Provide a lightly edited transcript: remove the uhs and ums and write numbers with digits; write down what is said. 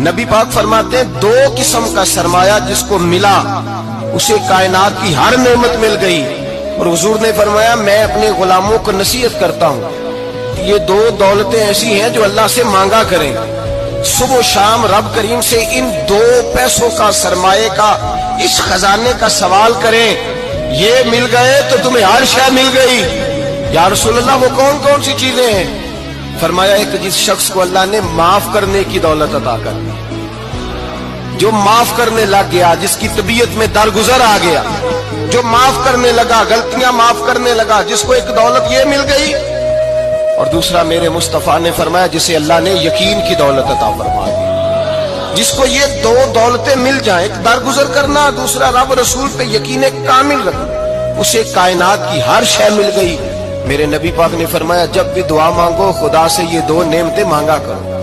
نبی پاک فرماتے ہیں 2 قسم کا سرمایہ جس کو ملا اسے کائنات کی ہر نعمت مل گئی. اور حضور نے فرمایا میں اپنے غلاموں کو نصیحت کرتا ہوں یہ 2 دولتیں ایسی ہیں جو اللہ سے مانگا کریں. صبح و شام رب کریم سے ان 2 پیسوں کا سرمایے کا اس خزانے کا سوال کریں. یہ مل گئے تو تمہیں ہر شے مل گئی. یا رسول اللہ وہ کون کون سی چیزیں ہیں؟ فرمایا ایک جس شخص کو اللہ نے معاف کرنے کی دولت عطا کر دی, جو معاف کرنے لگ گیا, جس کی طبیعت میں درگزر آ گیا, جو معاف کرنے لگا, غلطیاں معاف کرنے لگا, جس کو ایک دولت یہ مل گئی. اور دوسرا میرے مصطفیٰ نے فرمایا جسے اللہ نے یقین کی دولت عطا فرما دی. جس کو یہ 2 دولتیں مل جائیں, ایک درگزر کرنا, دوسرا رب رسول پہ یقین کامل رکھنا, اسے کائنات کی ہر شے مل گئی. میرے نبی پاک نے فرمایا جب بھی دعا مانگو خدا سے یہ 2 نعمتیں مانگا کرو.